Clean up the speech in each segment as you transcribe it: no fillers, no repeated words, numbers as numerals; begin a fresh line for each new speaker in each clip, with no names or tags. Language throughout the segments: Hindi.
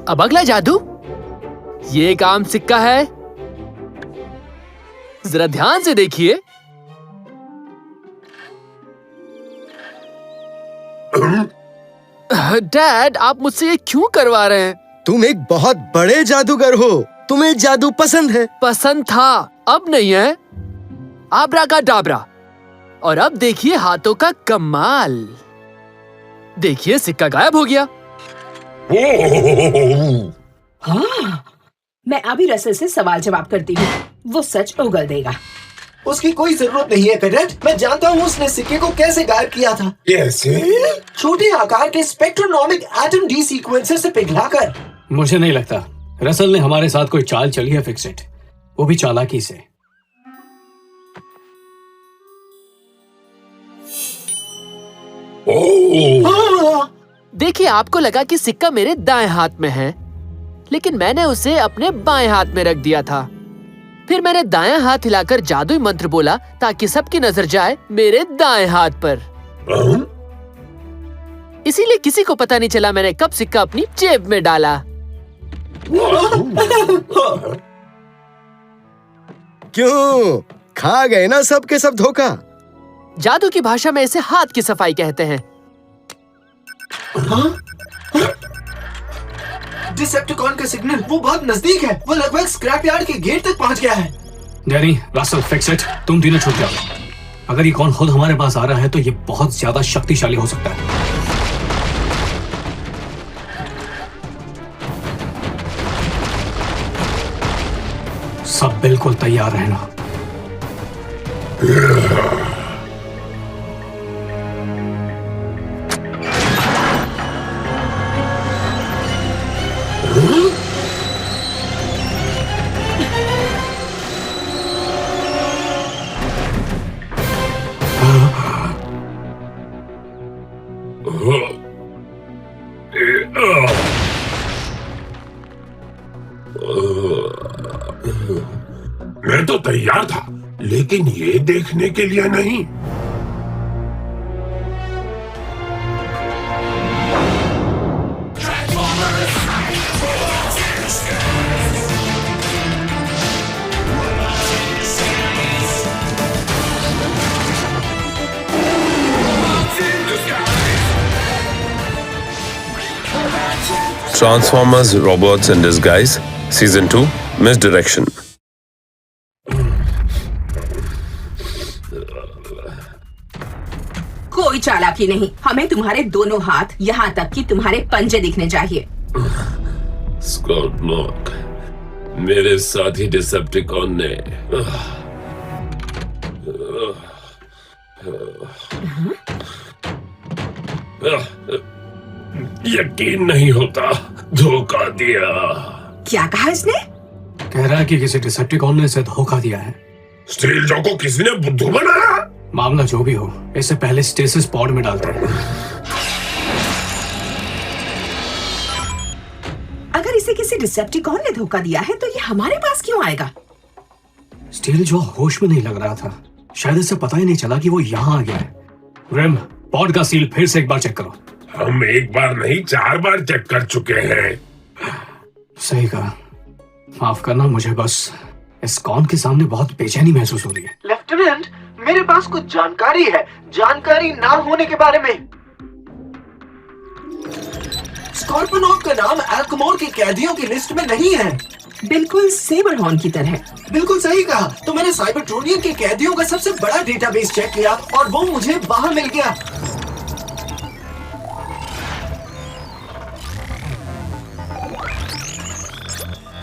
अब अगला जादू, ये एक आम सिक्का है, जरा ध्यान से देखिए। डैड, आप मुझसे ये क्यों करवा रहे हैं?
तुम एक बहुत बड़े जादूगर हो, तुम्हें जादू पसंद है।
पसंद था, अब नहीं है। आब्राकाडाब्रा। और अब देखिए हाथों का कमाल। देखिए सिक्का गायब हो गया।
हाँ, मैं अभी रसल से सवाल जवाब करती हूँ, वो सच उगल देगा।
उसकी कोई जरूरत नहीं है कैडेट, मैं जानता हूँ उसने सिक्के को कैसे गायब किया था।
कैसे?
छोटे आकार के स्पेक्ट्रोनॉमिक एटम डी सीक्वेंसर से पिघलाकर।
मुझे नहीं लगता रसल ने हमारे साथ कोई चाल चली है फिक्सिट, वो भी चालाकी से।
देखिए, आपको लगा कि सिक्का मेरे दाएं हाथ में है, लेकिन मैंने उसे अपने बाएं हाथ में रख दिया था। फिर मैंने दायां हाथ हिलाकर जादुई मंत्र बोला ताकि सबकी नजर जाए मेरे दाएं हाथ पर। इसीलिए किसी को पता नहीं चला मैंने कब सिक्का अपनी जेब में डाला।
क्यों? खा गए ना सब के सब धोखा।
जादू की भाषा में इसे हाथ की सफाई कहते हैं।
डिसेप्टिकॉन का सिग्नल, वो बहुत नजदीक है। वो लगभग स्क्रैप यार्ड के गेट तक पहुंच गया है।
डैनी, रसल, फिक्सिट, तुम तीनों छूट जाओ। अगर ये कौन खुद हमारे पास आ रहा है तो ये बहुत ज्यादा शक्तिशाली हो सकता है। सब बिल्कुल तैयार रहना।
मैं तो तैयार था, लेकिन ये देखने के लिए नहीं।
Transformers Robots in Disguise Season 2 Misdirection.
कोई चालाकी नहीं, हमें तुम्हारे दोनों हाथ, यहाँ तक कि तुम्हारे पंजे दिखने चाहिए।
स्कॉट मॉक, मेरे साथी डिसेप्टिकॉन ने यकीन नहीं होता, धोखा दिया।
क्या कहा इसने?
कह रहा है कि किसी डिसेप्टिकॉन ने इसे धोखा दिया है।
स्टील जॉ को किसी ने बुद्धू बनाया।
मामला जो भी हो, इसे पहले स्टेसिस पॉड में डालते हैं।
अगर इसे किसी डिसेप्टिकॉन ने धोखा दिया है तो ये हमारे पास क्यों आएगा?
स्टील जॉ होश में नहीं लग रहा था, शायद इसे पता ही नहीं चला कि वो यहाँ आ गया है। रिम, पॉड का सील फिर से एक बार चेक करो।
हम एक बार नहीं 4 बार चेक कर चुके हैं।
सही कहा। माफ करना, मुझे बस इस कॉन के सामने बहुत बेचैनी महसूस हो रही है।
लेफ्टिनेंट, मेरे पास कुछ जानकारी है, जानकारी ना होने के बारे में। स्कॉर्पोनॉक का नाम एल्कमोर के कैदियों की लिस्ट में नहीं है।
बिल्कुल सेबरहॉर्न की तरह।
बिल्कुल सही कहा। तो मैंने साइबरट्रोनियन के कैदियों का सबसे बड़ा डेटाबेस चेक किया और वो मुझे वहां मिल गया।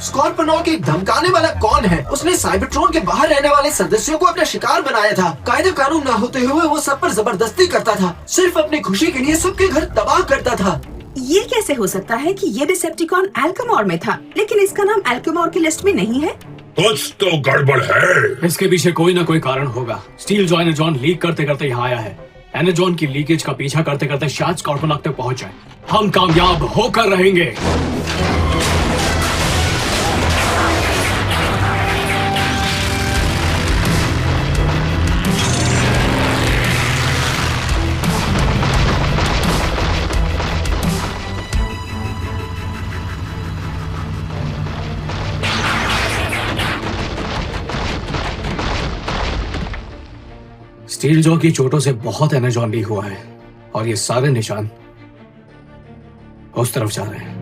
स्कॉर्पोनॉक एक धमकाने वाला कौन है? उसने साइबरट्रोन के बाहर रहने वाले सदस्यों को अपना शिकार बनाया था। कायदे कानून ना होते हुए वो सब पर जबरदस्ती करता था, सिर्फ अपनी खुशी के लिए सबके घर तबाह करता था।
ये कैसे हो सकता है कि ये डिसेप्टिकॉन एल्कमोर में था, लेकिन इसका नाम एल्कमोर की लिस्ट में नहीं है?
कुछ तो गड़बड़ है।
इसके पीछे कोई ना कोई कारण होगा। स्टील जॉ एनर्जॉन लीक करते करते यहाँ आया है। एनर्जॉन की लीकेज का पीछा करते करते शायद स्कॉर्पोनॉक तक पहुंच जाए। हम कामयाब होकर रहेंगे। स्टील जॉ की चोटों से बहुत एनर्जॉन लीक हुआ है और ये सारे निशान उस तरफ जा रहे हैं।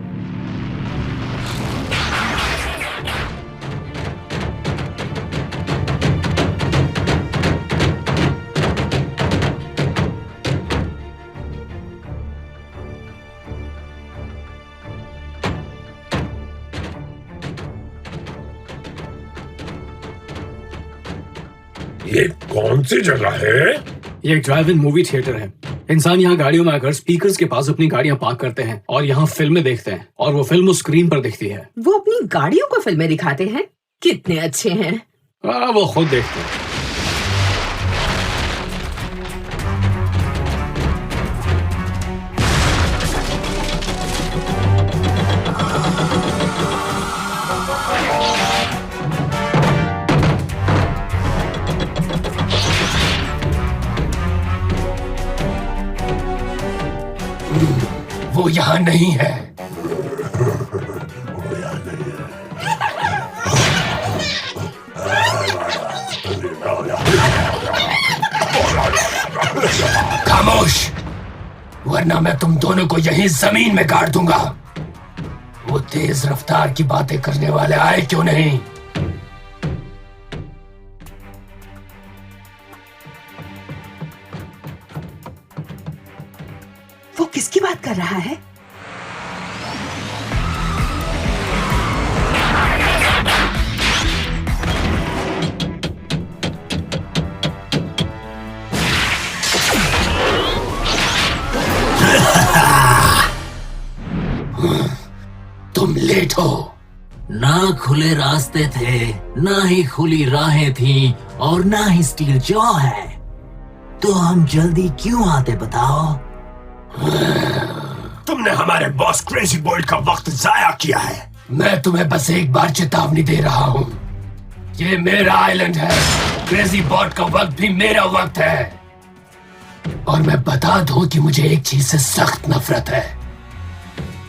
ये कौन सी जगह है?
ये एक ड्राइव इन मूवी थिएटर है। इंसान यहाँ गाड़ियों में आकर स्पीकर्स के पास अपनी गाड़ियां पार्क करते हैं और यहाँ फिल्में देखते हैं और वो फिल्म उस स्क्रीन पर दिखती है।
वो अपनी गाड़ियों को फिल्में दिखाते हैं? कितने अच्छे हैं।
वो खुद देखते हैं।
वो यहाँ नहीं है। खामोश, वरना मैं तुम दोनों को यहीं जमीन में गाड़ दूंगा। वो तेज रफ्तार की बातें करने वाले आए क्यों नहीं?
वो किसकी बात कर रहा है?
तुम लेट हो।
ना खुले रास्ते थे, ना ही खुली राहें थी और ना ही स्टील जॉ है, तो हम जल्दी क्यों आते बताओ?
तुमने हमारे बॉस क्रेजी बॉय का वक्त जाया किया है। मैं तुम्हें बस एक बार चेतावनी दे रहा हूँ, ये मेरा आइलैंड है। क्रेजी बॉट का वक्त भी मेरा वक्त है। और मैं बता दूं कि मुझे एक चीज से सख्त नफरत है,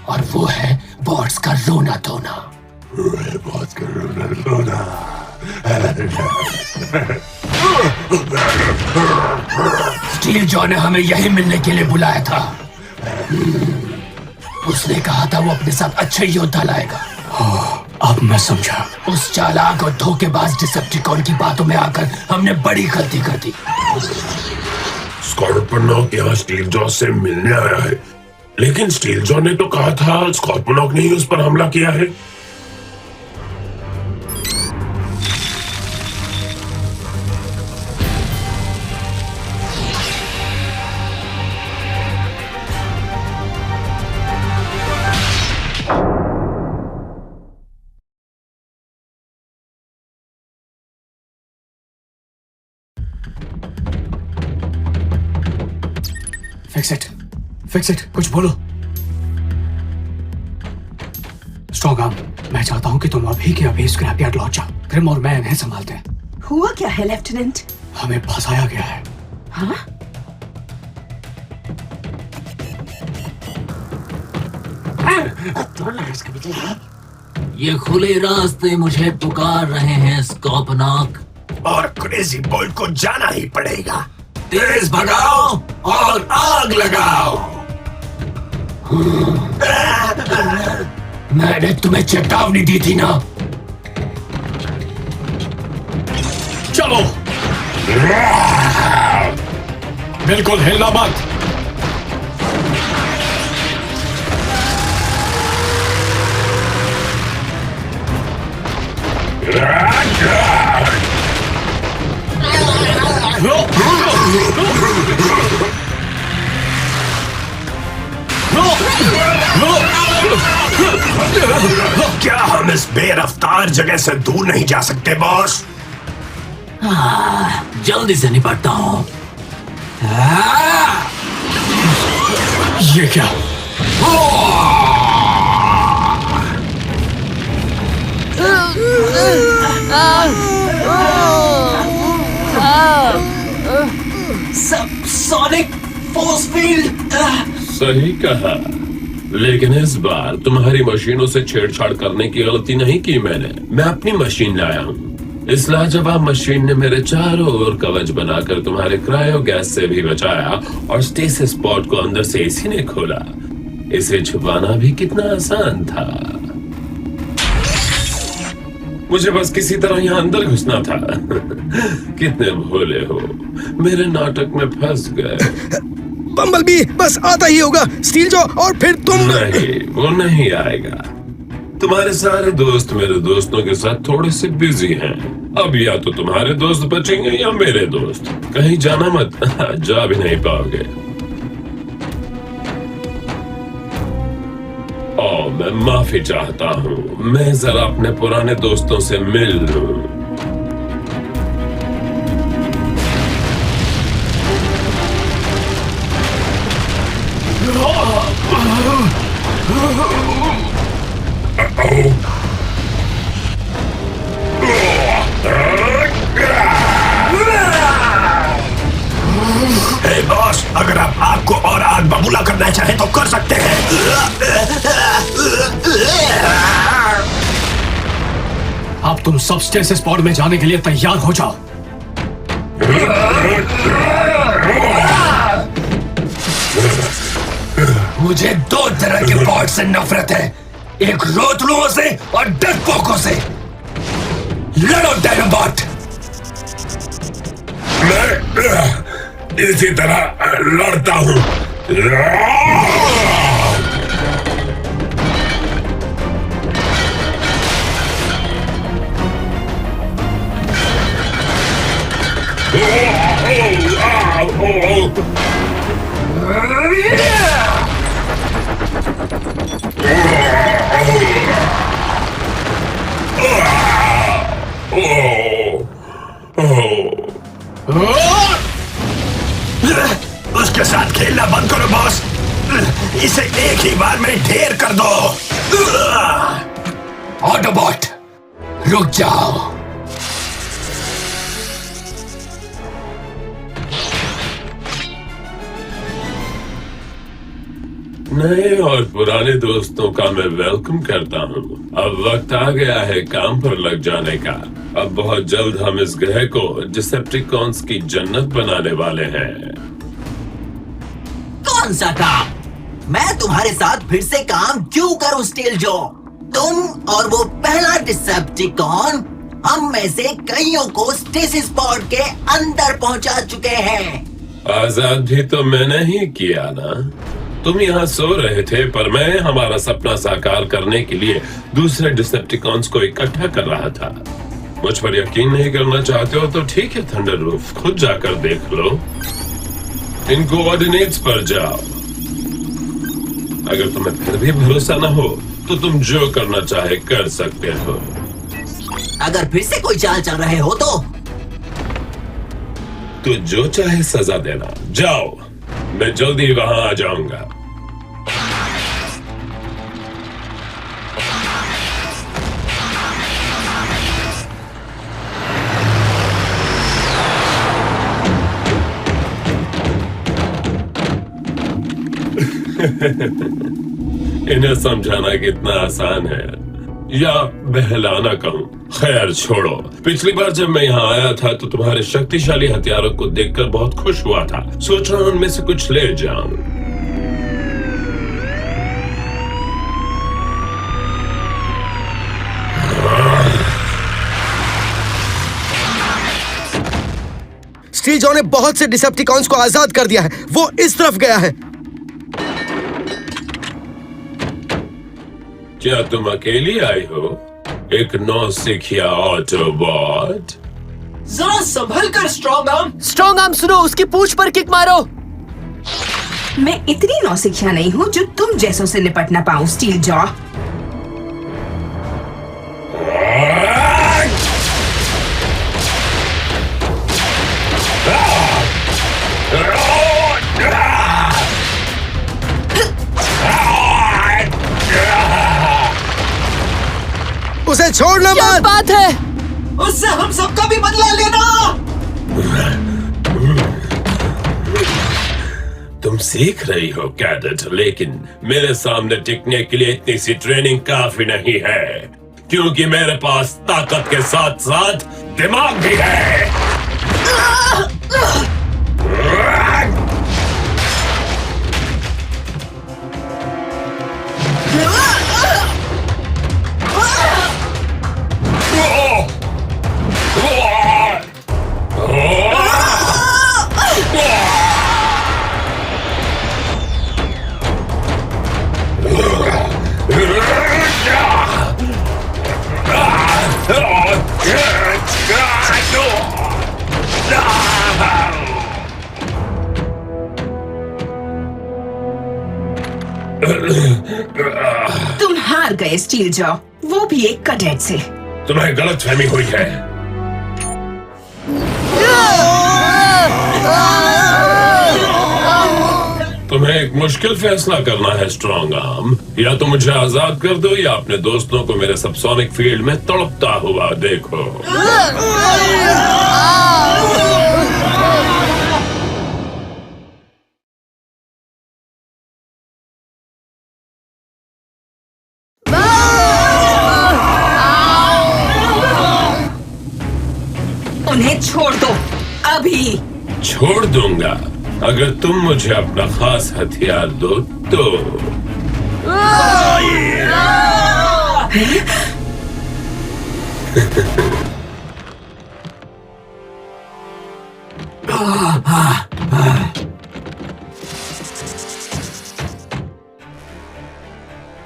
और वो है बॉट्स का रोना धोना। बॉट्स का रोना धोना। स्टील जॉ ने हमें यही मिलने के लिए बुलाया था। उसने कहा था वो अपने साथ अच्छे योद्धा लाएगा।
अब मैं समझा।
उस चालाक और धोखेबाज डिसेप्टिकॉन की बातों में आकर हमने बड़ी गलती कर दी।
स्कॉर्पोनॉक यहाँ स्टील जॉ से मिलने आया है, लेकिन स्टील जॉ ने तो कहा था स्कॉर्पोनॉक ने ही उस पर हमला किया है।
फिक्स इट, कुछ बोलो। स्ट्रॉन्ग आर्म, मैं चाहता हूं कि तुम अभी के अभी स्क्रैप यार्ड लौट जाओ। क्रिम और मैं इन्हें संभालते हैं।
हुआ क्या है लेफ्टिनेंट?
हमें फंसाया गया है।
हाँ?
ये खुले रास्ते मुझे पुकार रहे हैं स्कॉर्पोनॉक,
और क्रेजी बॉय को जाना ही पड़ेगा।
तेज भगाओ और आग लगाओ।
मैंने तुम्हें चेतावनी दी थी ना।
चलो, बिल्कुल हिलना मत।
क्या हम इस बेरफ्तार जगह से दूर नहीं जा सकते बॉस?
जल्दी से निपटता हूँ।
ये क्या?
Sonic force field.
सही कहा, लेकिन इस बार तुम्हारी मशीनों से छेड़छाड़ करने की गलती नहीं की मैंने। मैं अपनी मशीन लाया हूँ। इस लाजवाब मशीन ने मेरे चारों ओर कवच बनाकर तुम्हारे क्रायो गैस से भी बचाया और स्टेसिस पॉड को अंदर से इसी ने खोला। इसे छुपाना भी कितना आसान था। मुझे बस किसी तरह यहाँ अंदर घुसना था। कितने भोले हो, मेरे नाटक में फंस गए।
बम्बलबी बस आता ही होगा स्टील जॉ, और फिर तुम।
नहीं, वो नहीं आएगा। तुम्हारे सारे दोस्त मेरे दोस्तों के साथ थोड़े से बिजी हैं। अब या तो तुम्हारे दोस्त बचेंगे या मेरे दोस्त। कहीं जाना मत, जा भी नहीं पाओगे। मैं माफी चाहता हूँ, मैं जरा अपने पुराने दोस्तों से मिल लूं।
हे बॉस, अगर आप आग को और आग बबूला करना चाहें तो कर सकते हैं।
अब तुम सब स्टेसिस पॉड में जाने के लिए तैयार हो जाओ।
मुझे दो तरह के पॉड से नफरत है, एक रोतलुओं से और डरपोकों से। लड़ो डायनाबॉट।
मैं इसी तरह लड़ता हूँ।
उसके साथ खेलना बंद करो बॉस, इसे एक ही बार में ढेर कर दो। ऑटोबॉट रुक जाओ।
नए और पुराने दोस्तों का मैं वेलकम करता हूँ। अब वक्त आ गया है काम पर लग जाने का। अब बहुत जल्द हम इस ग्रह को डिसेप्टिकॉन्स की जन्नत बनाने वाले हैं।
कौन सा काम? मैं तुम्हारे साथ फिर से काम क्यों करूं स्टील जॉ? तुम और वो पहला डिसेप्टिकॉन हम में से कईयों को स्टेसिस पॉड के अंदर पहुंचा चुके हैं।
आजाद भी तो मैंने ही किया ना। तुम यहाँ सो रहे थे पर मैं हमारा सपना साकार करने के लिए दूसरे डिसेप्टिकॉन्स को इकट्ठा कर रहा था। मुझ पर यकीन नहीं करना चाहते हो तो ठीक है थंडर रूफ, खुद जाकर देख लो। इन कोऑर्डिनेट्स पर जाओ। अगर तुम्हें फिर भी भरोसा न हो तो तुम जो करना चाहे कर सकते हो।
अगर फिर से कोई चाल चल रहे हो
तो जो चाहे सजा देना। जाओ, मैं जल्दी वहां आ जाऊंगा। इन्हें समझाना कितना आसान है, या बहलाना कहूं। खैर छोड़ो, पिछली बार जब मैं यहाँ आया था तो तुम्हारे शक्तिशाली हथियारों को देखकर बहुत खुश हुआ था। सोच रहा हूं उनमें से कुछ ले जाऊं।
स्टील जॉ ने बहुत से डिसेप्टिकॉन्स को आजाद कर दिया है। वो इस तरफ गया है।
क्या तुम अकेली आई हो, एक नौसिखिया ऑटोबॉट?
जरा संभल कर स्ट्रॉन्ग आर्म।
स्ट्रॉन्ग आर्म सुनो, उसकी पूंछ पर किक मारो।
मैं इतनी नौसिखिया नहीं हूँ जो तुम जैसों से निपट ना पाऊँ स्टील जॉ।
उसे छोड़ना
क्या
मत।
बात है?
उससे हम सबका भी बदला लेना।
तुम सीख रही हो कैडेट, लेकिन मेरे सामने टिकने के लिए इतनी सी ट्रेनिंग काफी नहीं है। क्योंकि मेरे पास ताकत के साथ साथ दिमाग भी है।
तुम हार गए स्टील जॉ, वो भी एक कैडेट से।
तुम्हें गलतफहमी हुई है। तुम्हें एक मुश्किल फैसला करना है स्ट्रॉन्ग आर्म। या तो मुझे आजाद कर दो या अपने दोस्तों को मेरे सबसोनिक फील्ड में तड़पता हुआ देखो।
उन्हें छोड़ दो अभी।
छोड़ दूंगा अगर तुम मुझे अपना खास हथियार दो तो।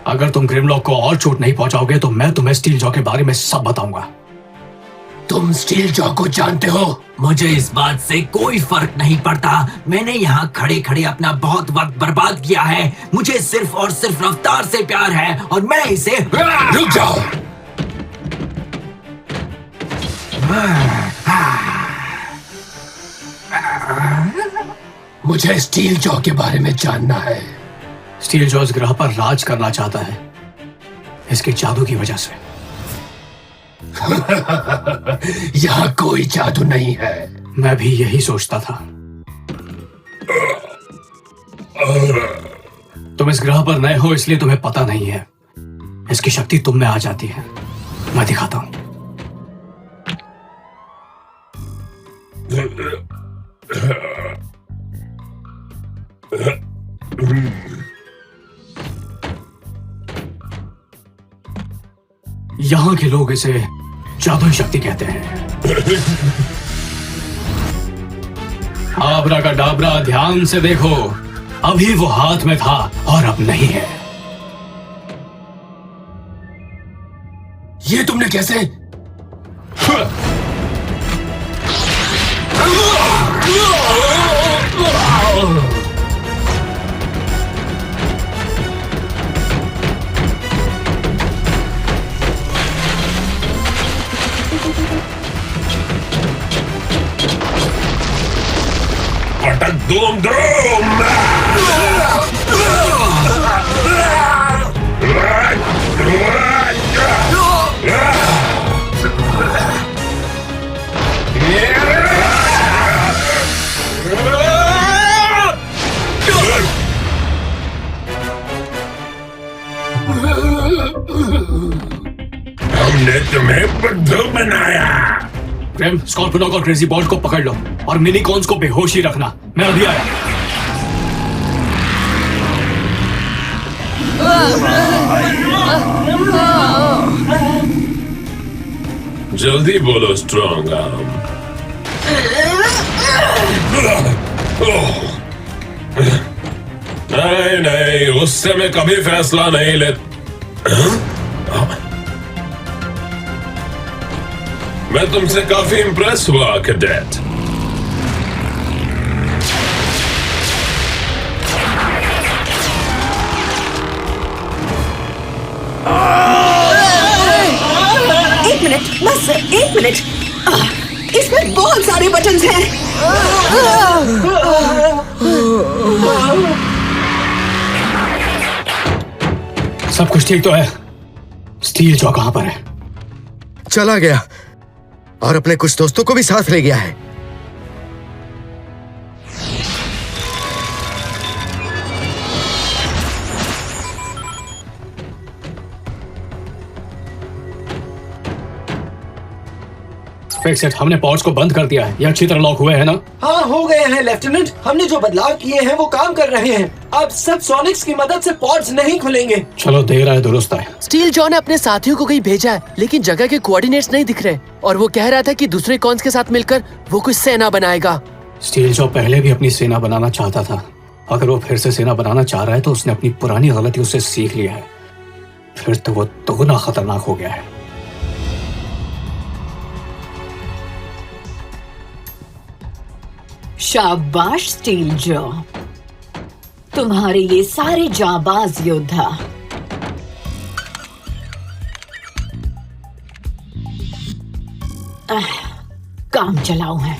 अगर तुम ग्रिमलॉक को और चोट नहीं पहुंचाओगे तो मैं तुम्हें स्टील जॉ के बारे में सब बताऊंगा।
तुम स्टील जॉ को जानते हो?
मुझे इस बात से कोई फर्क नहीं पड़ता। मैंने यहाँ खड़े खड़े अपना बहुत वक्त बर्बाद किया है। मुझे सिर्फ और सिर्फ रफ्तार से प्यार है और मैं इसे।
रुक जाओ। मुझे स्टील जॉ के बारे में जानना है।
स्टील जॉ इस ग्रह पर राज करना चाहता है, इसके जादू की वजह से।
यहाँ कोई जादू नहीं है।
मैं भी यही सोचता था। तुम इस ग्रह पर नए हो इसलिए तुम्हें पता नहीं है। इसकी शक्ति तुम में आ जाती है। मैं दिखाता हूं। यहाँ के लोग इसे जादुई शक्ति कहते हैं। आबरा का डाबरा, ध्यान से देखो। अभी वो हाथ में था और अब नहीं है।
ये तुमने कैसे?
Doom Doom! हमने तुम्हें बुद्धू बनाया।
प्रेम, स्कॉर्पियोनॉक और क्रेजी बॉल्ट को पकड़ लो और मिनीकॉन्स को बेहोश ही रखना। मैं अभी आया।
जल्दी बोलो स्ट्रॉन्ग आर्म। नहीं नहीं, उससे मैं कभी फैसला नहीं लेता। मैं तुमसे काफी इंप्रेस हुआ कैडेट।
एक मिनट, बस एक मिनट। इसमें बहुत सारे बटन्स हैं।
सब कुछ ठीक तो है? स्टील जॉ कहां पर है?
चला गया और अपने कुछ दोस्तों को भी साथ ले गया है।
फिक्स इट, हमने पॉड्स को बंद कर दिया है। ये अच्छी तरह लॉक हुए हैं ना?
हाँ हो गए हैं लेफ्टिनेंट। हमने जो बदलाव किए हैं वो काम कर रहे हैं। अब सब सोनिक्स की मदद से पॉड्स नहीं खुलेंगे।
चलो देर है दुरुस्त है।
स्टील जॉ ने अपने साथियों को कहीं भेजा है, लेकिन जगह के कोऑर्डिनेट्स नहीं दिख रहे और वो कह रहा था कि दूसरे कॉन्स के साथ मिलकर वो कुछ सेना बनाएगा।
स्टील जॉ पहले भी अपनी सेना बनाना चाहता था। अगर वो फिर से सेना बनाना चाह रहा है तो उसने अपनी पुरानी गलतियों से सीख लिया है। फिर तो वो दोगुना खतरनाक हो गया है।
शाबाश स्टील जॉ, तुम्हारे ये सारे जाबाज योद्धा। काम चलाओ है।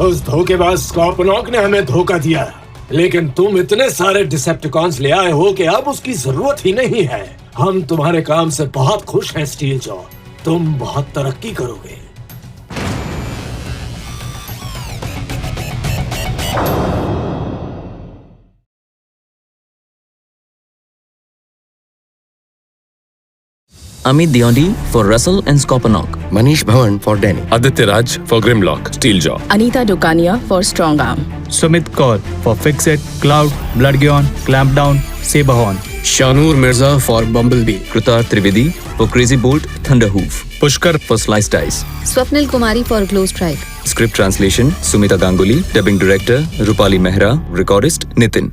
उस धोखेबाज स्कॉर्पोनॉक ने हमें धोखा दिया, लेकिन तुम इतने सारे डिसेप्टिकॉन्स ले आए हो कि अब उसकी जरूरत ही नहीं है। हम तुम्हारे काम से बहुत खुश हैं स्टील जॉ, तुम बहुत तरक्की करोगे।
Amit Diondi for Russell and Scorponok.
Manish Bhawan for Danny.
Aditya Raj for Grimlock, Steeljaw.
Anita Dukania for Strong Arm.
Sumit Kaur for Fixit, Cloud, Bloodgeon, Clampdown, Saberhorn.
Shanur Mirza for Bumblebee. Kritar Trivedi for Crazy Bolt, Thunderhoof. Pushkar for Slice Dice.
Swapnil Kumari for Glow Strike.
Script translation Sumita Ganguly. Dubbing director Rupali Mehra. Recordist Nitin.